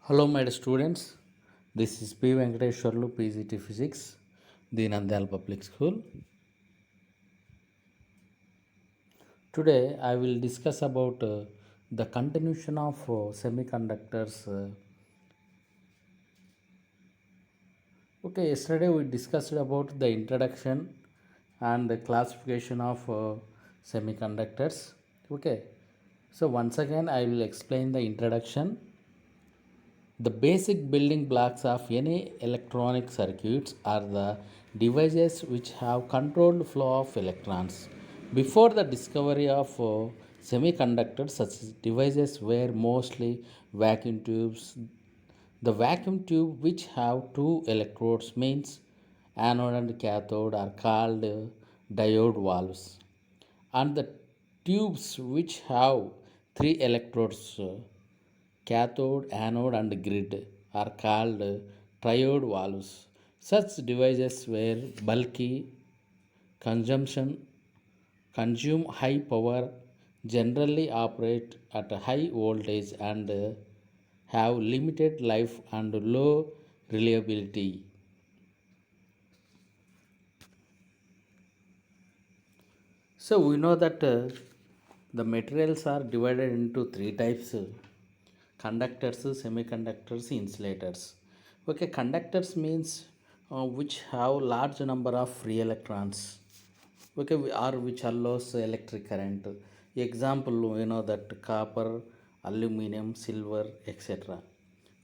Hello, my dear students. This is P. Venkateshwarlu, PGT Physics, the Nandiyal Public School. Today, I will discuss about the continuation of semiconductors. Yesterday we discussed about the introduction and the classification of semiconductors. Okay, so once again, I will explain the introduction. The basic building blocks of any electronic circuits are the devices which have controlled flow of electrons. Before the discovery of semiconductors, such devices were mostly vacuum tubes. The vacuum tube which have two electrodes means anode and cathode are called diode valves, and the tubes which have three electrodes cathode, anode, and grid are called triode valves. Such devices were bulky, consumption, consume high power, generally operate at a high voltage, and have limited life and low reliability. So we know that the materials are divided into three types: conductors, semiconductors, insulators. Okay, conductors means which have large number of free electrons. Okay, or which allows electric current. Example, you know that copper, aluminum, silver, etc.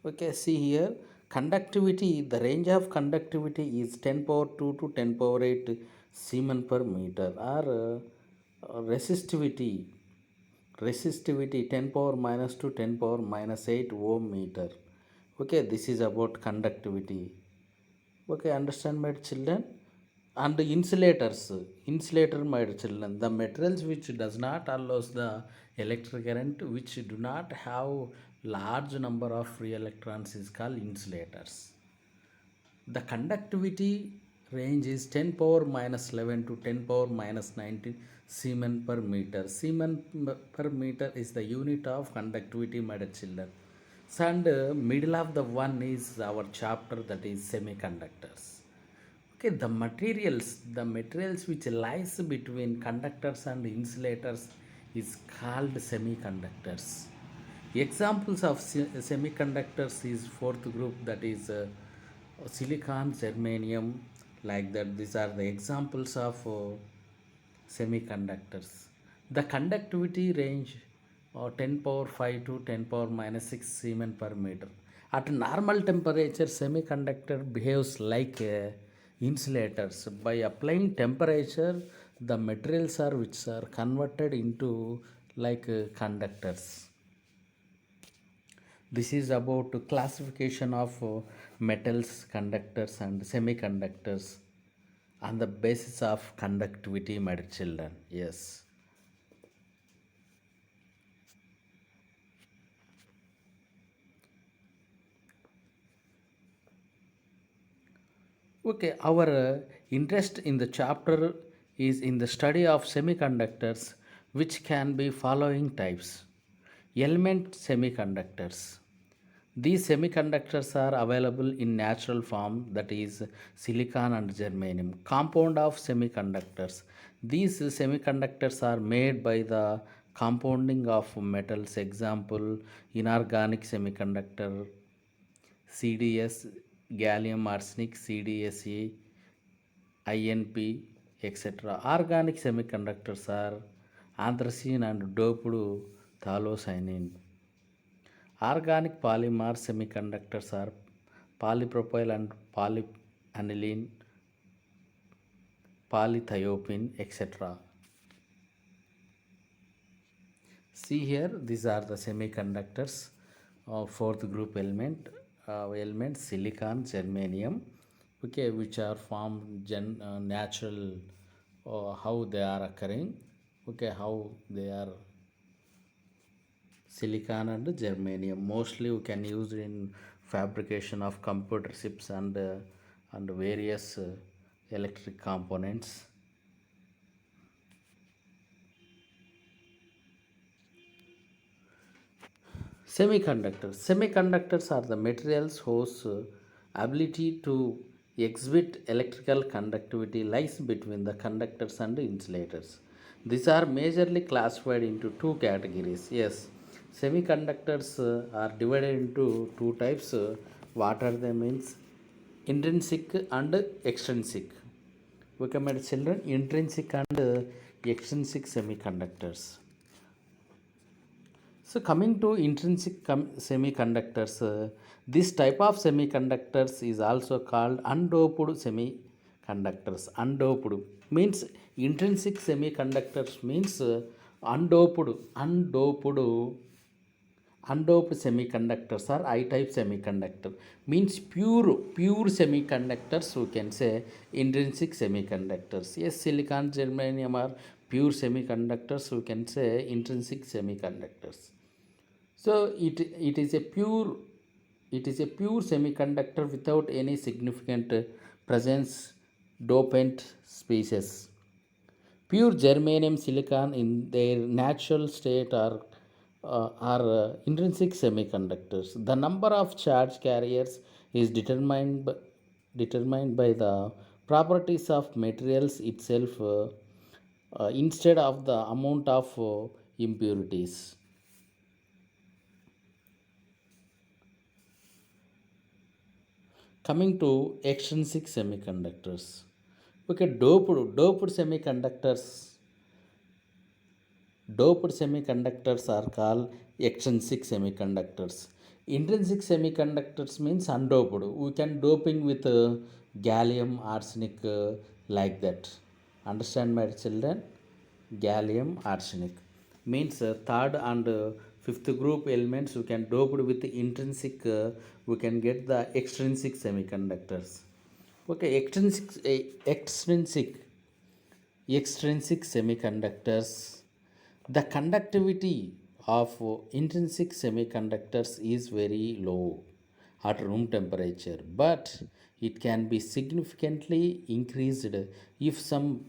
Okay, see here, conductivity, the range of conductivity is 10 power 2 to 10 power 8 Siemens per meter, or resistivity 10 power minus to 10 power minus 8 ohm meter. Okay, this is about conductivity. Okay, understand, my children? And insulator, my children, the materials which does not allows the electric current, which do not have large number of free electrons, is called insulators. The conductivity range is 10 power minus 11 to 10 power minus 19 Siemens per meter. Siemens per meter is the unit of conductivity, my dear children. And middle of the one is our chapter, that is semiconductors. Okay, the materials which lies between conductors and insulators is called semiconductors. Examples of semiconductors is fourth group, that is silicon, germanium, like that. These are the examples of semiconductors. The conductivity range 10 power 5 to 10 power minus 6 Siemens per meter. At normal temperature, semiconductor behaves like insulators. By applying temperature, the materials are which are converted into like conductors. This is about classification of metals, conductors, and semiconductors on the basis of conductivity, my dear children. Yes. Okay, our interest in the chapter is in the study of semiconductors, which can be following types. Element semiconductors. These semiconductors are available in natural form, that is silicon and germanium. Compound of semiconductors. These semiconductors are made by the compounding of metals. Example, inorganic semiconductor, CDS, gallium arsenic, CDSE, INP, etc. Organic semiconductors are anthracene and doped phthalocyanine. Organic polymer semiconductors are polypropyl and polyaniline, polythiophene, etc. See here, these are the semiconductors of fourth group elements silicon, germanium, okay, which are formed natural, how they are occurring, okay, how they are silicon and germanium. Mostly we can use it in fabrication of computer chips and various electric components. Semiconductors are the materials whose ability to exhibit electrical conductivity lies between the conductors and insulators. These are majorly classified into two categories. Yes, semiconductors are divided into two types. What are they means? Intrinsic and extrinsic. Okay, my children, intrinsic and extrinsic semiconductors. So coming to intrinsic semiconductors, this type of semiconductors is also called undoped semiconductors. Undoped means intrinsic semiconductors means undoped semiconductors are I-type semiconductor means pure semiconductors. We can say intrinsic semiconductors. Yes, silicon, germanium are pure semiconductors. We can say intrinsic semiconductors. So it is a pure semiconductor without any significant presence dopant species. Pure germanium silicon in their natural state are intrinsic semiconductors. The number of charge carriers is determined by the properties of materials itself instead of the amount of impurities. Coming to extrinsic semiconductors. Okay, doped semiconductors are called extrinsic semiconductors. Intrinsic semiconductors means undoped. We can doping with gallium, arsenic, like that. Understand, my children? Gallium, arsenic means third and fifth group elements we can doped with intrinsic. We can get the extrinsic semiconductors. Okay, extrinsic semiconductors. The conductivity of intrinsic semiconductors is very low at room temperature, but it can be significantly increased if some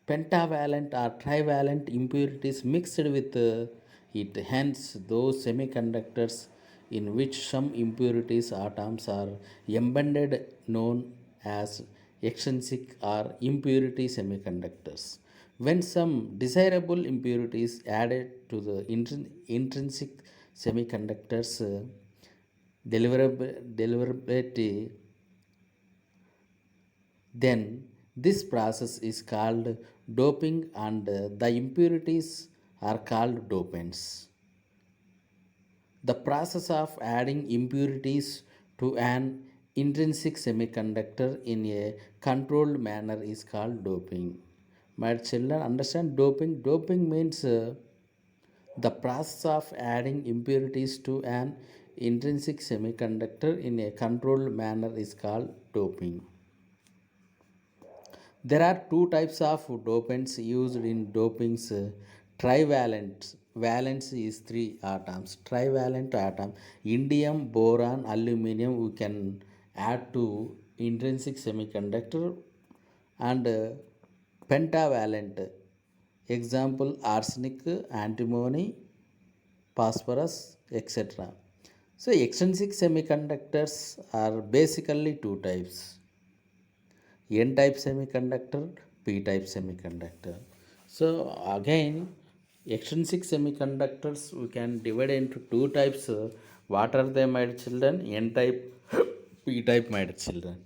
pentavalent or trivalent impurities mixed with it. Hence, those semiconductors in which some impurities atoms are embedded known as extrinsic or impurity semiconductors. When some desirable impurities added to the intrinsic semiconductors deliverability, then this process is called doping and the impurities are called dopants. The process of adding impurities to an intrinsic semiconductor in a controlled manner is called doping. My children, understand doping? Doping means the process of adding impurities to an intrinsic semiconductor in a controlled manner is called doping. There are two types of dopants used in dopings. Trivalent. Valence is three atoms. Trivalent atom. Indium, boron, aluminum we can add to intrinsic semiconductor and pentavalent. Example arsenic, antimony, phosphorus, etc. So extrinsic semiconductors are basically two types: N type semiconductor, P type semiconductor. So again, extrinsic semiconductors we can divide into two types. What are they, my children? N type, P type, my children.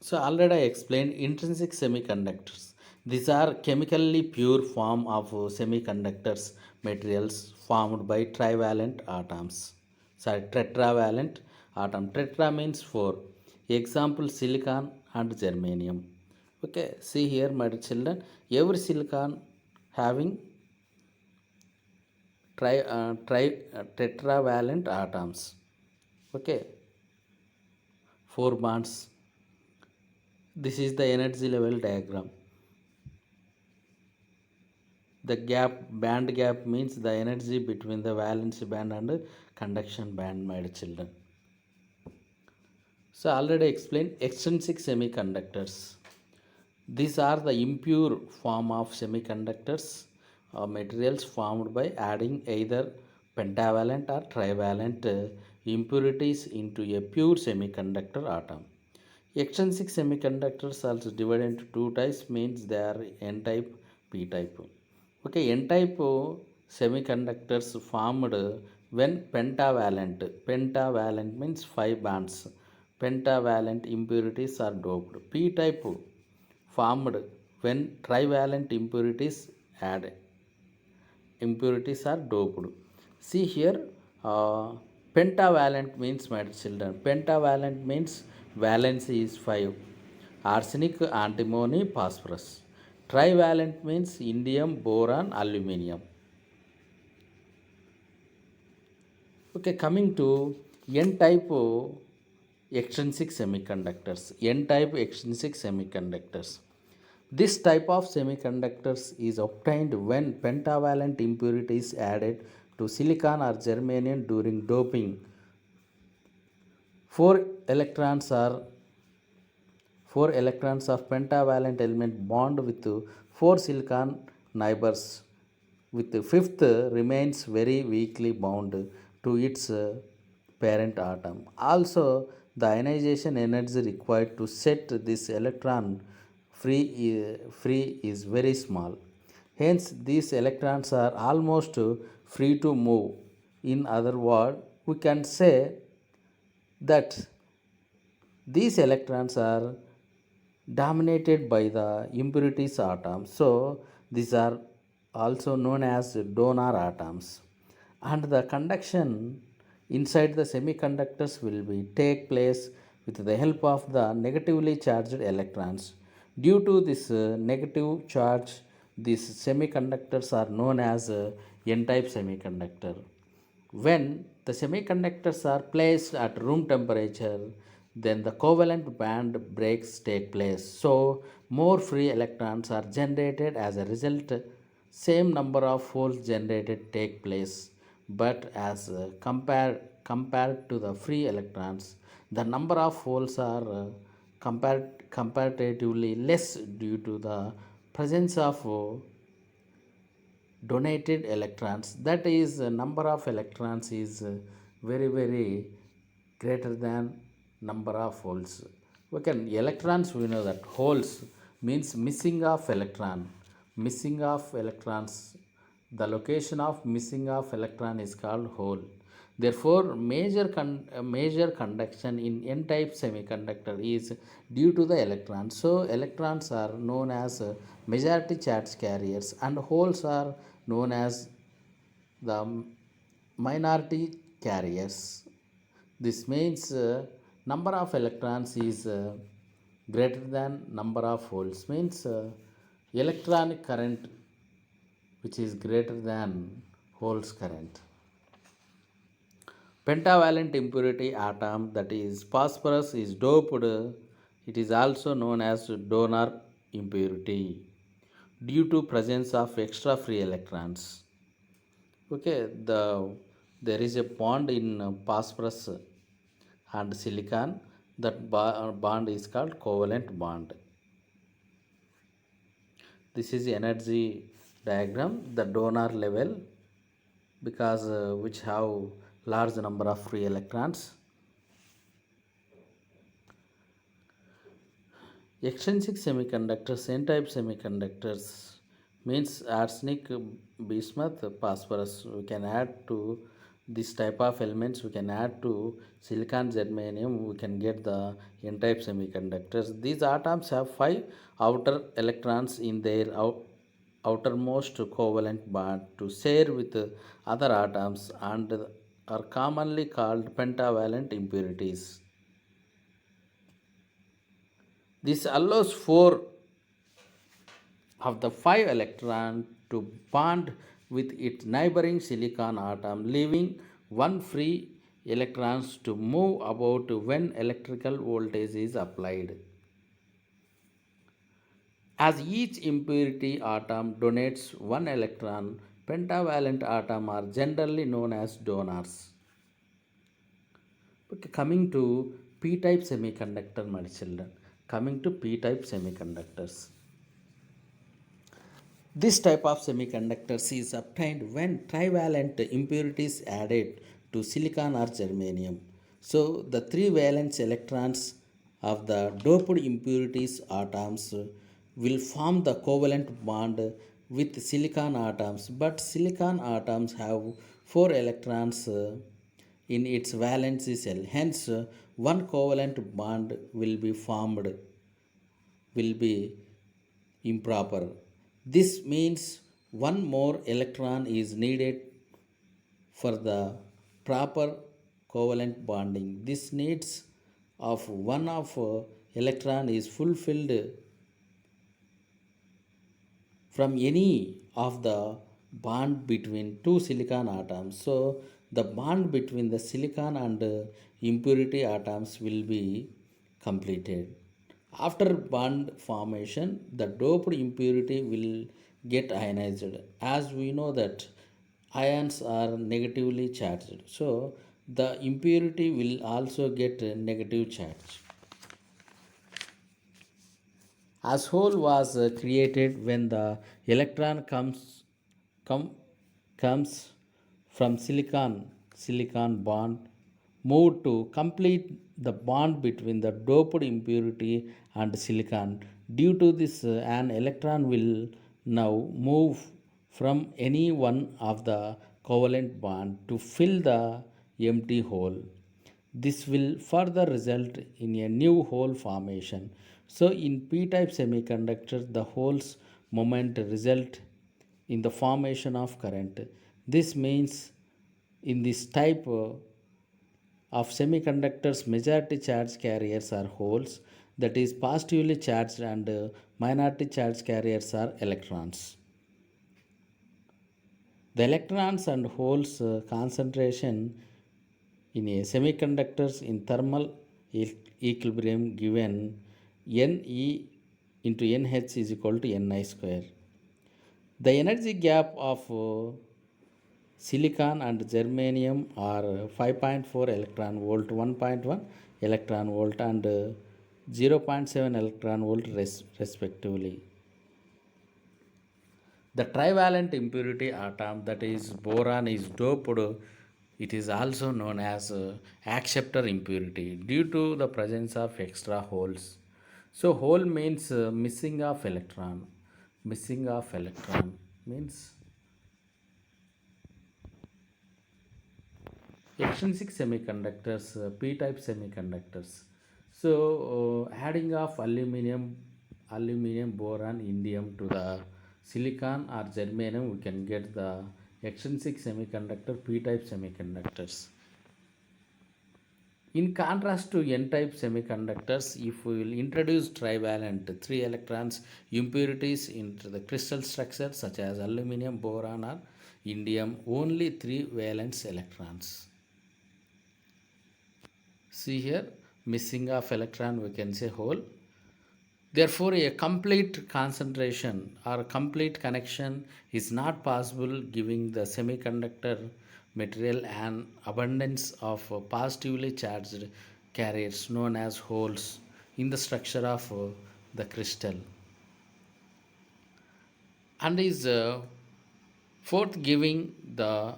So already I explained intrinsic semiconductors. These are chemically pure form of semiconductors materials formed by trivalent atoms. Sorry, tetravalent atom. Tetra means four. Example silicon and germanium. Okay, see here, my children. Every silicon having tetravalent atoms. Okay, four bonds. This is the energy level diagram. The band gap means the energy between the valence band and conduction band, my children. So already explained extrinsic semiconductors. These are the impure form of semiconductors materials formed by adding either pentavalent or trivalent impurities into a pure semiconductor atom. Extrinsic semiconductors also divided into two types, means they are N type, P type. Okay, N type semiconductors formed when pentavalent. Pentavalent means five bonds. Pentavalent impurities are doped. P type formed when trivalent impurities are doped. See here, pentavalent means, my children, pentavalent means valency is 5, arsenic, antimony, phosphorus. Trivalent means indium, boron, aluminium. Okay, coming to N type extrinsic semiconductors. N type extrinsic semiconductors. This type of semiconductors is obtained when pentavalent impurity is added to silicon or germanium during doping. Four electrons are four electrons of pentavalent element bond with four silicon neighbors, with the fifth remains very weakly bound to its parent atom. Also, the ionization energy required to set this electron free is very small. Hence, these electrons are almost free to move. In other words, we can say that these electrons are dominated by the impurities atoms. So, these are also known as donor atoms. And the conduction inside the semiconductors will be take place with the help of the negatively charged electrons. Due to this negative charge, these semiconductors are known as N-type semiconductor. When the semiconductors are placed at room temperature, then the covalent band breaks take place. So more free electrons are generated. As a result, same number of holes generated take place, but as compared to the free electrons, the number of holes are comparatively less due to the presence of donated electrons. That is, number of electrons is very greater than number of holes. Okay, electrons, we know that holes means missing of electron. Missing of electrons, the location of missing of electron is called hole. Therefore, major conduction in N-type semiconductor is due to the electrons. So, electrons are known as majority charge carriers, and holes are known as the minority carriers. This means number of electrons is greater than number of holes, means electronic current which is greater than holes current. Pentavalent impurity atom, that is phosphorus, is doped. It is also known as donor impurity due to presence of extra free electrons. Okay, there is a bond in phosphorus and silicon. That bond is called covalent bond. This is energy diagram, the donor level, because which have large number of free electrons. Extrinsic semiconductors, N-type semiconductors, means arsenic, bismuth, phosphorus. We can add to this type of elements, we can add to silicon, germanium, we can get the N-type semiconductors. These atoms have 5 outer electrons in their outermost covalent bond to share with other atoms, and are commonly called pentavalent impurities. This allows 4 of the 5 electron to bond with its neighboring silicon atom, leaving one free electrons to move about when electrical voltage is applied. As each impurity atom donates one electron, pentavalent atoms are generally known as donors. Okay, coming to p-type semiconductor, my children. Coming to p-type semiconductors. This type of semiconductors is obtained when trivalent impurities added to silicon or germanium. So the three valence electrons of the doped impurities atoms will form the covalent bond with silicon atoms, but silicon atoms have four electrons in its valence shell. Hence, one covalent bond will be improper. This means one more electron is needed for the proper covalent bonding. This needs of one of electron is fulfilled from any of the bond between two silicon atoms. So the bond between the silicon and impurity atoms will be completed. After bond formation, the doped impurity will get ionized. As we know that ions are negatively charged, so the impurity will also get a negative charge. As hole was created when the electron com- comes from silicon bond moved to complete the bond between the doped impurity and silicon. Due to this, an electron will now move from any one of the covalent bond to fill the empty hole. This will further result in a new hole formation. So in p-type semiconductor, the holes moment result in the formation of current. This means in this type of semiconductors, majority charge carriers are holes, that is positively charged, and minority charge carriers are electrons. The electrons and holes concentration in a semiconductors in thermal equilibrium given Ne into Nh is equal to Ni square. The energy gap of silicon and germanium are 5.4 electron volt, 1.1 electron volt, and 0.7 electron volt respectively. The trivalent impurity atom, that is boron, is doped. It is also known as acceptor impurity due to the presence of extra holes. So hole means missing of electron. Missing of electron means extrinsic semiconductors, p-type semiconductors. So adding of aluminum, boron, indium to the silicon or germanium, we can get the extrinsic semiconductor p-type semiconductors. In contrast to n-type semiconductors, if we will introduce trivalent 3 electrons impurities into the crystal structure such as aluminum, boron or indium, only 3 valence electrons. See here, missing of electron, we can say hole. Therefore, a complete concentration or complete connection is not possible, giving the semiconductor material an abundance of positively charged carriers known as holes in the structure of the crystal, and is fourth giving the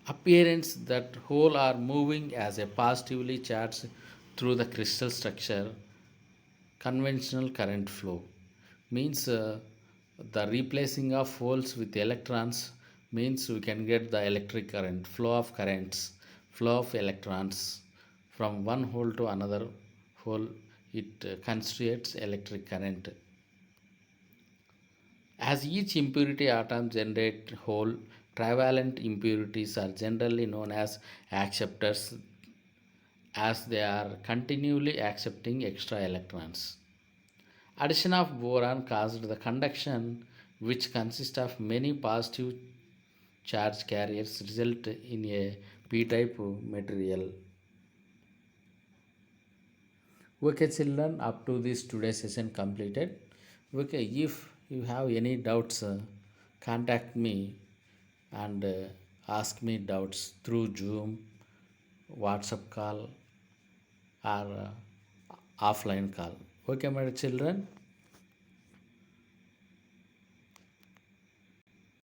appearance that hole are moving as a positively charged through the crystal structure. Conventional current flow means the replacing of holes with electrons means we can get the electric current, flow of currents, flow of electrons from one hole to another hole. It constitutes electric current. As each impurity atom generate hole, trivalent impurities are generally known as acceptors, as they are continually accepting extra electrons. Addition of boron caused the conduction, which consists of many positive charge carriers, result in a p-type material. Okay, children, up to this today's session completed. Okay, if you have any doubts, contact me and ask me doubts through Zoom, WhatsApp call, or offline call. Okay, my children.